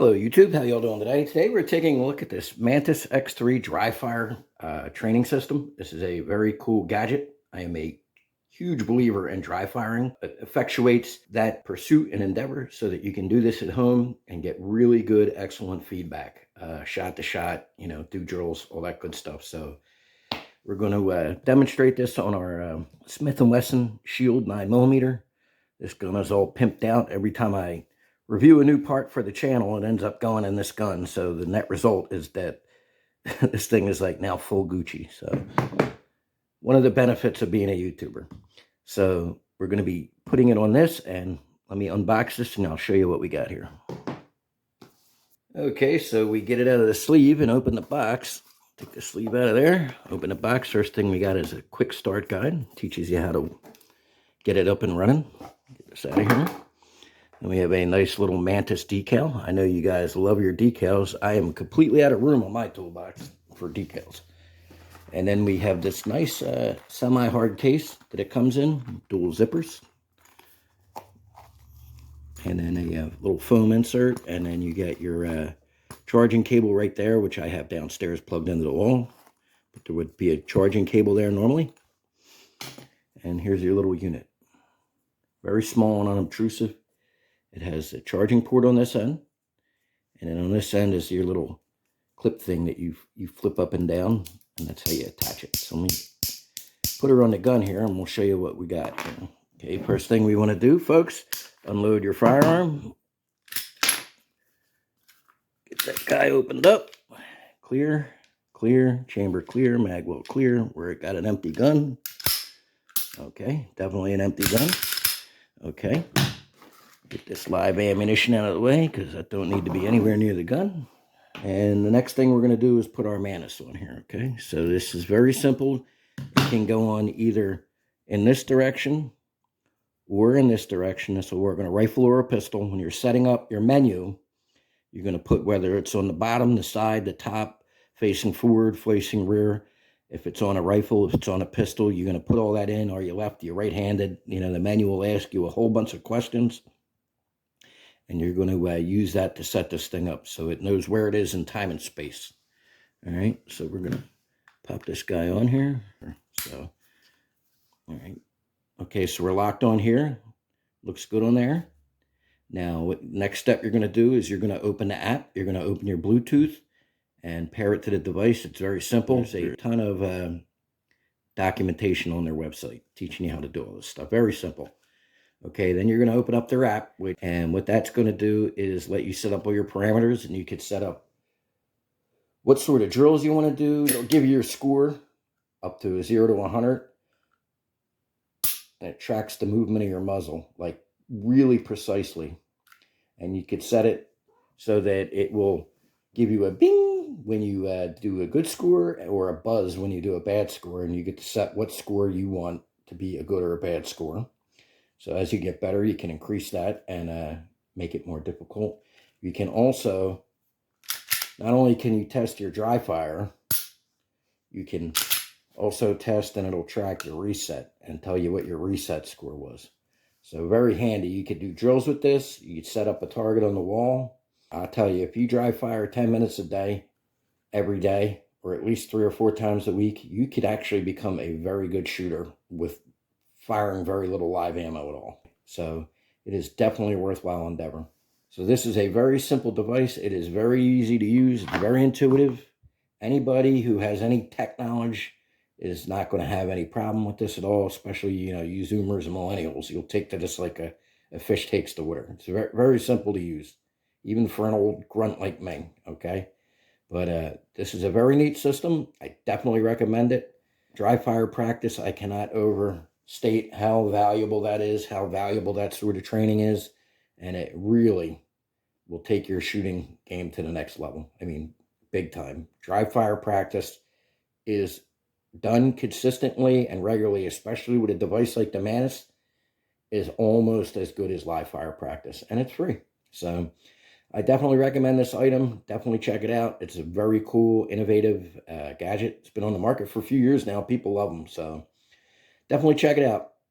Hello YouTube, how y'all doing today? Today we're taking a look at this Mantis X3 dry fire training system. This is a very cool gadget. I am a huge believer in dry firing. It effectuates that pursuit and endeavor so that you can do this at home and get really good, excellent feedback. Shot to shot, do drills, all that good stuff. So we're going to demonstrate this on our Smith & Wesson Shield 9mm. This gun is all pimped out. Every time I review a new part for the channel, it ends up going in this gun. So the net result is that this thing is like now full Gucci. So one of the benefits of being a YouTuber. So we're going to be putting it on this, and let me unbox this and I'll show you what we got here. Okay, so we get it out of the sleeve and open the box. Take the sleeve out of there, open the box. First thing we got is a quick start guide. Teaches you how to get it up and running. Get this out of here. And we have a nice little Mantis decal. I know you guys love your decals. I am completely out of room on my toolbox for decals. And then we have this nice semi-hard case that it comes in, dual zippers. And then a little foam insert, and then you get your charging cable right there, which I have downstairs plugged into the wall. But there would be a charging cable there normally. And here's your little unit. Very small and unobtrusive. It has a charging port on this end. And then on this end is your little clip thing that you flip up and down. And that's how you attach it. So let me put her on the gun here and we'll show you what we got. Okay, first thing we want to do, folks, unload your firearm. Get that guy opened up. Clear, clear, chamber clear, mag well clear. Where it got an empty gun. Okay, definitely an empty gun. Okay, get this live ammunition out of the way because that don't need to be anywhere near the gun. And the next thing we're going to do is put our Mantis on here, okay? So this is very simple. It can go on either in this direction or in this direction. This will work on a rifle or a pistol. When you're setting up your menu, you're going to put whether it's on the bottom, the side, the top, facing forward, facing rear. If it's on a rifle, if it's on a pistol, you're going to put all that in. Are you left, are you right-handed? The menu will ask you a whole bunch of questions. And you're going to use that to set this thing up so it knows where it is in time and space. All right, so we're going to pop this guy on here. So, all right. Okay, so we're locked on here. Looks good on there. Now, next step you're going to do is you're going to open the app. You're going to open your Bluetooth and pair it to the device. It's very simple. There's a ton of documentation on their website teaching you how to do all this stuff. Very simple. Okay, then you're going to open up their app, and what that's going to do is let you set up all your parameters, and you could set up what sort of drills you want to do. It'll give you your score up to a 0 to 100, and it tracks the movement of your muzzle, like really precisely. And you could set it so that it will give you a bing when you do a good score or a buzz when you do a bad score, and you get to set what score you want to be a good or a bad score. So as you get better, you can increase that and make it more difficult. You can also, not only can you test your dry fire, you can also test and it'll track your reset and tell you what your reset score was. So very handy. You could do drills with this. You could set up a target on the wall. I'll tell you, if you dry fire 10 minutes a day, every day, or at least 3 or 4 times a week, you could actually become a very good shooter with firing very little live ammo at all. So it is definitely a worthwhile endeavor. So this is a very simple device. It is very easy to use. It's very intuitive. Anybody who has any tech knowledge is not going to have any problem with this at all, especially, you Zoomers and millennials. You'll take to this like a fish takes to water. It's very, very simple to use, even for an old grunt like me, okay? But this is a very neat system. I definitely recommend it. Dry fire practice, I cannot overstate how valuable that is, how valuable that sort of training is, and it really will take your shooting game to the next level. I mean, big time. Dry fire practice is done consistently and regularly, especially with a device like the Mantis, is almost as good as live fire practice, and it's free. So I definitely recommend this item. Definitely check it out. It's a very cool, innovative gadget. It's been on the market for a few years now. People love them, so definitely check it out.